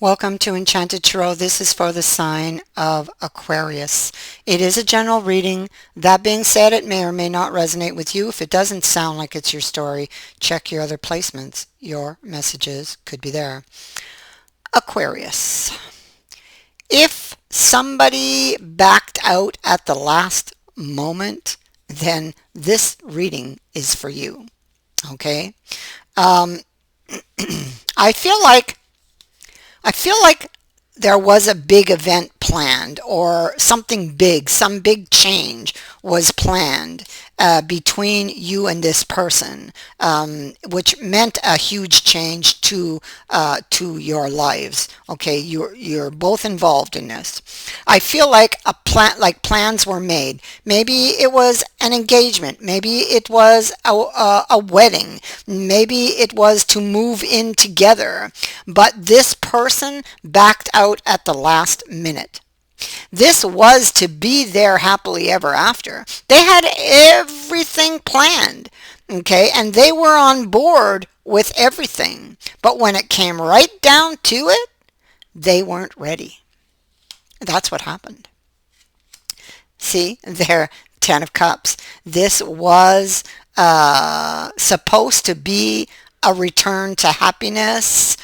Welcome to Enchanted Tarot. This is for the sign of Aquarius. It is a general reading. That being said, it may or may not resonate with you. If it doesn't sound like it's your story, check your other placements. Your messages could be there. Aquarius. If somebody backed out at the last moment, then this reading is for you. Okay? I feel like there was a big event planned, or something big, some big change was planned between you and this person, which meant a huge change to your lives. Okay, you're both involved in this. I feel like plans were made. Maybe it was an engagement. Maybe it was a wedding. Maybe it was to move in together. But this person backed out at the last minute. This was to be their happily ever after. They had everything planned, okay, and they were on board with everything. But when it came right down to it, they weren't ready. That's what happened. See, there, 10 of Cups. This was supposed to be a return to happiness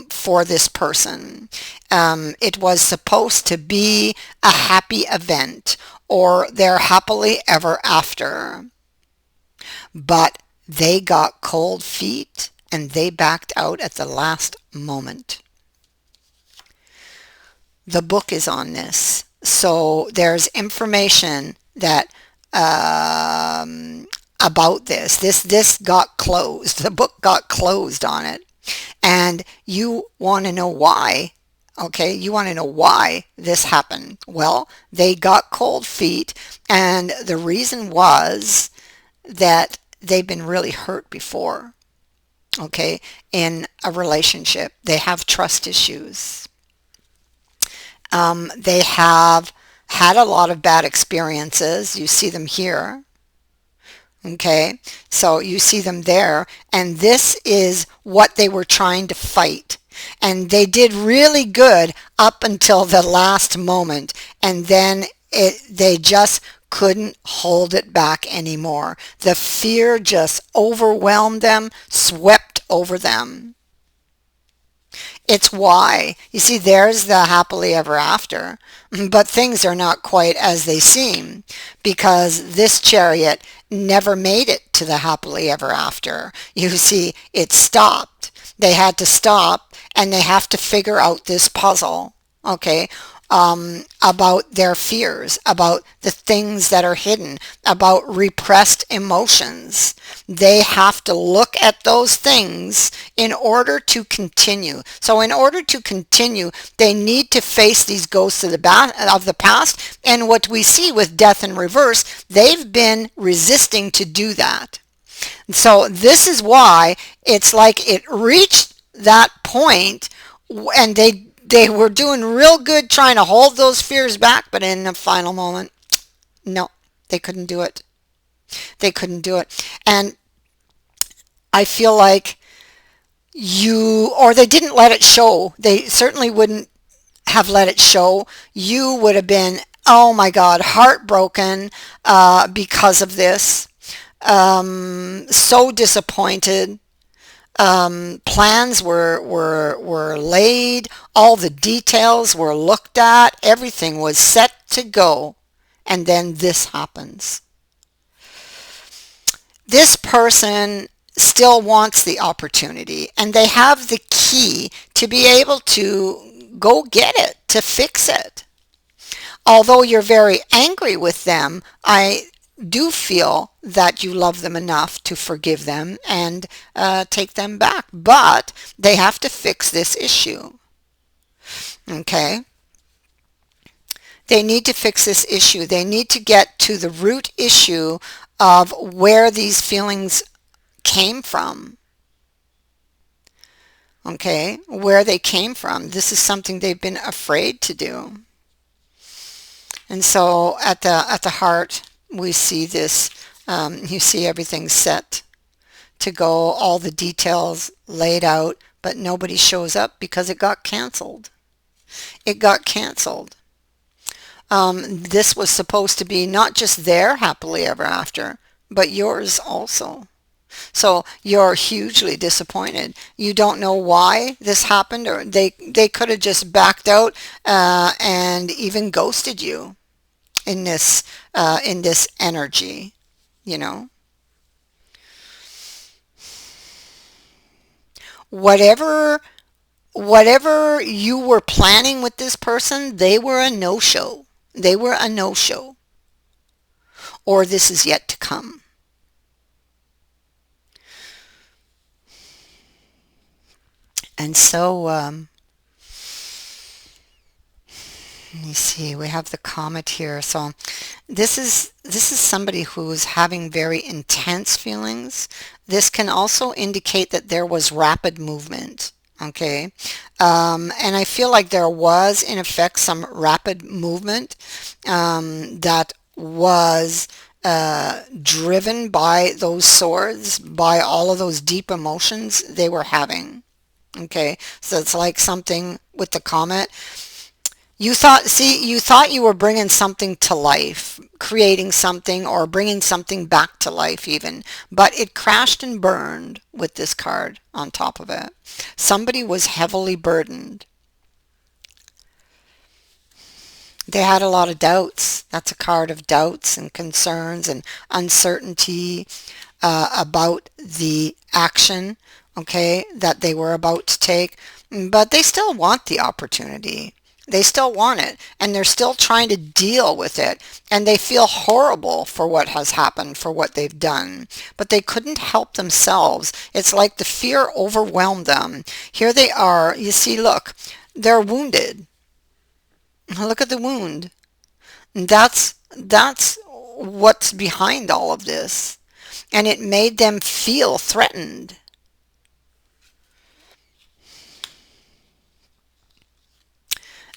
for this person. It was supposed to be a happy event or their happily ever after. But they got cold feet and they backed out at the last moment. The book is on this. So there's information that about this. This got closed. The book got closed on it. And you want to know why. Okay, you want to know why this happened. Well, they got cold feet, and the reason was that they've been really hurt before. Okay, in a relationship, they have trust issues. They have had a lot of bad experiences. You see them here. Okay, so you see them there, and this is what they were trying to fight. And they did really good up until the last moment, and then they just couldn't hold it back anymore. The fear just overwhelmed them, swept over them. It's why. You see, there's the happily ever after, but things are not quite as they seem, because this Chariot never made it to the happily ever after. You see, it stopped. They had to stop, and they have to figure out this puzzle, okay, about their fears, about the things that are hidden, about repressed emotions. They have to look at those things in order to continue. So in order to continue, they need to face these ghosts of the past. And what we see with death in reverse, they've been resisting to do that. So this is why it's like it reached that point, and they were doing real good trying to hold those fears back, but in the final moment, no, they couldn't do it. They couldn't do it. And I feel like they didn't let it show. They certainly wouldn't have let it show. You would have been, oh my God, heartbroken because of this. So disappointed. Plans were laid, all the details were looked at, everything was set to go, and then this happens. This person still wants the opportunity, and they have the key to be able to go get it, to fix it. Although you're very angry with them, I do feel that you love them enough to forgive them and take them back. But they have to fix this issue. Okay? They need to fix this issue. They need to get to the root issue of where these feelings came from. Okay? Where they came from. This is something they've been afraid to do. And so at the heart, we see this, you see everything set to go, all the details laid out, but nobody shows up because it got canceled. It got canceled. This was supposed to be not just their happily ever after, but yours also. So you're hugely disappointed. You don't know why this happened, or they could have just backed out and even ghosted you in this energy, you know. Whatever whatever you were planning with this person, they were a no-show. They were a no-show. Or this is yet to come. And so, let me see, we have the comet here. So this is somebody who is having very intense feelings. This can also indicate that there was rapid movement. Okay. And I feel like there was in effect some rapid movement that was driven by those swords, by all of those deep emotions they were having. Okay, so it's like something with the comet. You thought you were bringing something to life, creating something or bringing something back to life even, but it crashed and burned with this card on top of it. Somebody was heavily burdened. They had a lot of doubts. That's a card of doubts and concerns and uncertainty about the action, okay, that they were about to take. But they still want the opportunity. They still want it, and they're still trying to deal with it, and they feel horrible for what has happened, for what they've done, but they couldn't help themselves. It's like the fear overwhelmed them. Here they are. You see, look, they're wounded. Look at the wound. That's what's behind all of this. And it made them feel threatened.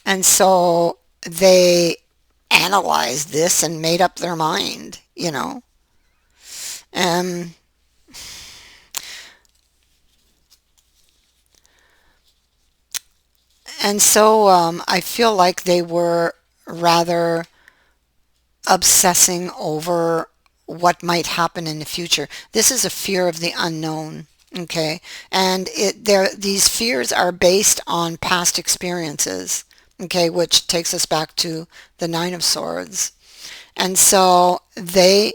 And so they analyzed this and made up their mind, you know. Um, and so I feel like they were rather obsessing over what might happen in the future. This is a fear of the unknown, okay? And these fears are based on past experiences, okay, which takes us back to the Nine of Swords. And so they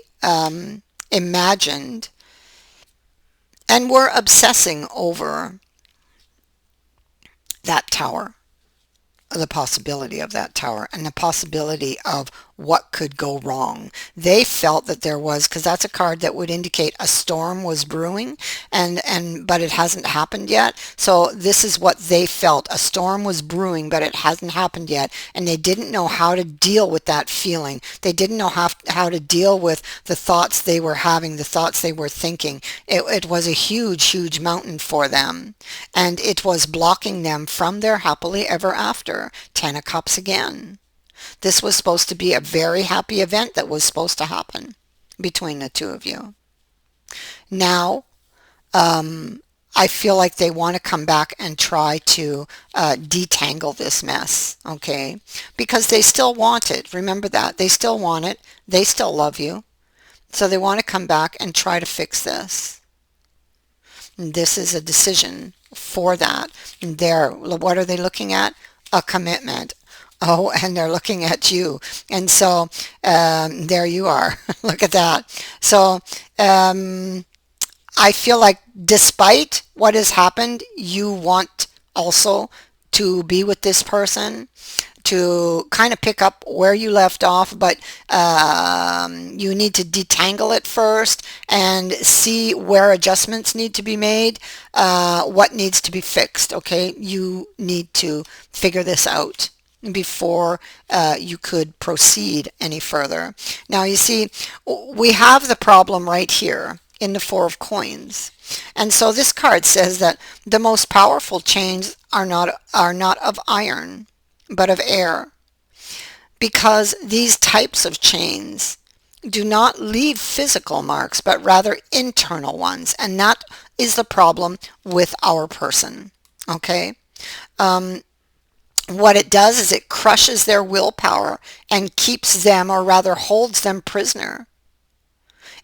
imagined and were obsessing over that tower, the possibility of that tower and the possibility of what could go wrong. They felt that there was, because that's a card that would indicate a storm was brewing, but it hasn't happened yet. So this is what they felt. A storm was brewing, but it hasn't happened yet, and they didn't know how to deal with that feeling. They didn't know how to deal with the thoughts they were having, the thoughts they were thinking. It was a huge, huge mountain for them, and it was blocking them from their happily ever after. Ten of Cups again. This was supposed to be a very happy event that was supposed to happen between the two of you. Now, I feel like they want to come back and try to detangle this mess, okay? Because they still want it. Remember that. They still want it. They still love you. So they want to come back and try to fix this. And this is a decision for that. And what are they looking at? A commitment. Oh, and they're looking at you. And so there you are. Look at that. So I feel like despite what has happened, you want also to be with this person, to kind of pick up where you left off, but you need to detangle it first and see where adjustments need to be made, what needs to be fixed, okay? You need to figure this out before you could proceed any further. Now, you see, we have the problem right here in the Four of Coins. And so this card says that the most powerful chains are not of iron, but of air, because these types of chains do not leave physical marks, but rather internal ones. And that is the problem with our person. Okay. Um, what it does is it crushes their willpower and keeps them, or rather holds them prisoner.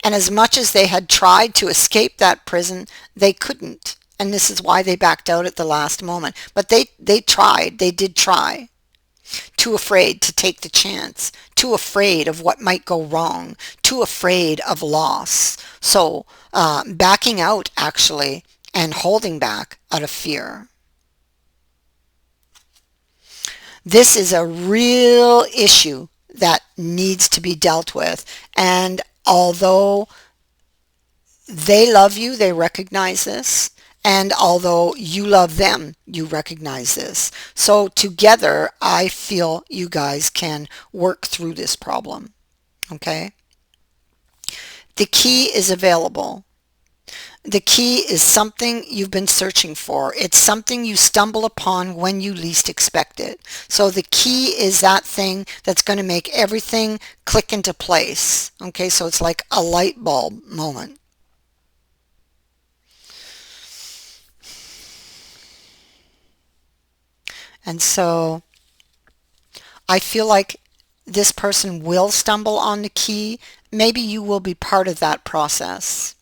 And as much as they had tried to escape that prison, they couldn't. And this is why they backed out at the last moment. But they tried. They did try. Too afraid to take the chance. Too afraid of what might go wrong. Too afraid of loss. So backing out, actually, and holding back out of fear. This is a real issue that needs to be dealt with. And although they love you, they recognize this. And although you love them, you recognize this. So together, I feel you guys can work through this problem. Okay? The key is available. The key is something you've been searching for. It's something you stumble upon when you least expect it. So the key is that thing that's going to make everything click into place. Okay, so it's like a light bulb moment. And so I feel like this person will stumble on the key. Maybe you will be part of that process.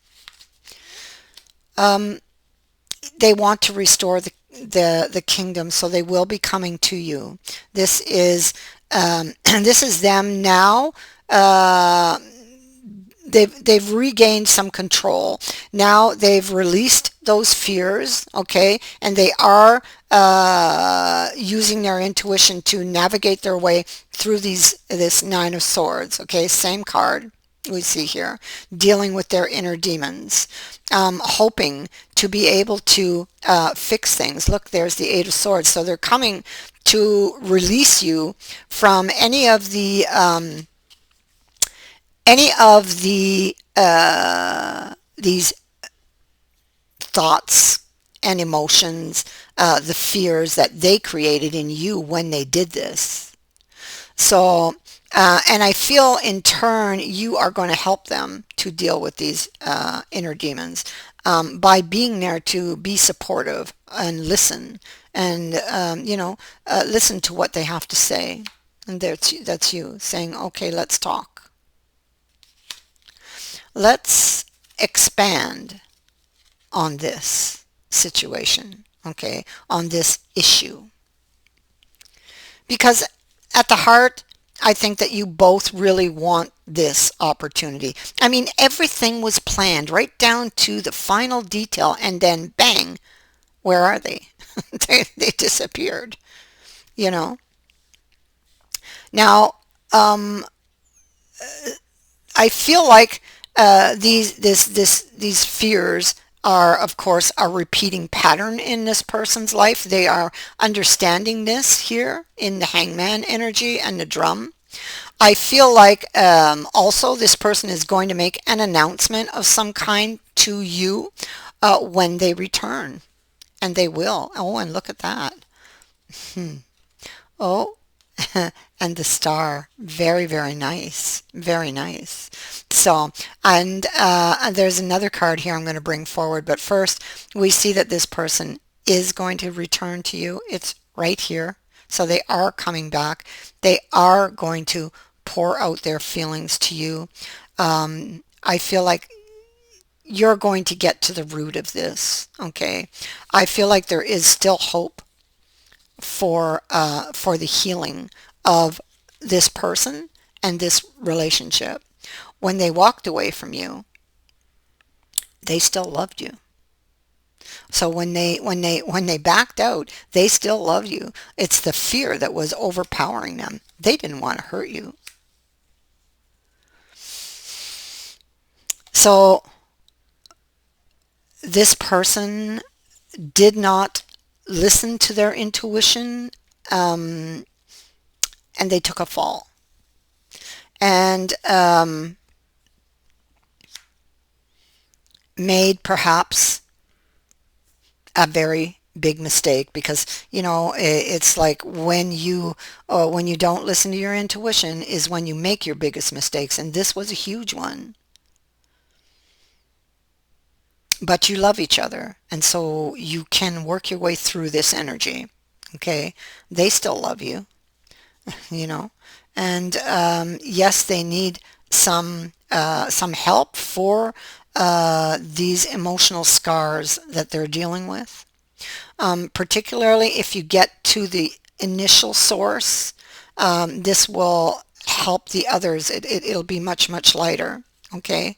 They want to restore the kingdom, so they will be coming to you. This is this is them now. They've regained some control. Now they've released those fears, okay, and they are using their intuition to navigate their way through this Nine of Swords, okay, same card we see here, dealing with their inner demons, hoping to be able to fix things. Look, there's the Eight of Swords. So they're coming to release you from any of these thoughts and emotions, the fears that they created in you when they did this. So, and I feel in turn you are going to help them to deal with these inner demons by being there to be supportive and listen and, listen to what they have to say. And that's you saying, okay, let's talk. Let's expand on this situation, okay, on this issue. Because at the heart, I think that you both really want this opportunity. I mean, everything was planned right down to the final detail, and then bang, where are they? They disappeared, you know. Now, I feel like these fears are, of course, a repeating pattern in this person's life. They are understanding this here in the hangman energy and the drum. I feel like also this person is going to make an announcement of some kind to you when they return. And they will. Oh, and look at that. Oh, and the star. Very, very nice. Very nice. So, and there's another card here I'm going to bring forward. But first, we see that this person is going to return to you. It's right here. So they are coming back. They are going to pour out their feelings to you. I feel like you're going to get to the root of this. Okay. I feel like there is still hope for the healing of this person and this relationship. When they walked away from you, they still loved you. So when they backed out, they still loved you. It's the fear that was overpowering them. They didn't want to hurt you. So this person did not listen to their intuition, and they took a fall. And made perhaps a very big mistake, because it's like when you don't listen to your intuition is when you make your biggest mistakes, and this was a huge one. but you love each other, and so you can work your way through this energy. Okay, they still love you, you know, and yes, they need some help for these emotional scars that they're dealing with. Particularly if you get to the initial source, this will help the others. It'll be much lighter, okay,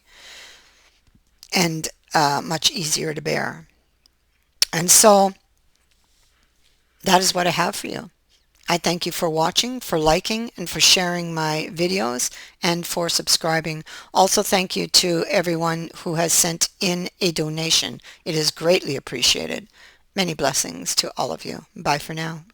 and much easier to bear. And so that is what I have for you. I thank you for watching, for liking, and for sharing my videos, and for subscribing. Also, thank you to everyone who has sent in a donation. It is greatly appreciated. Many blessings to all of you. Bye for now.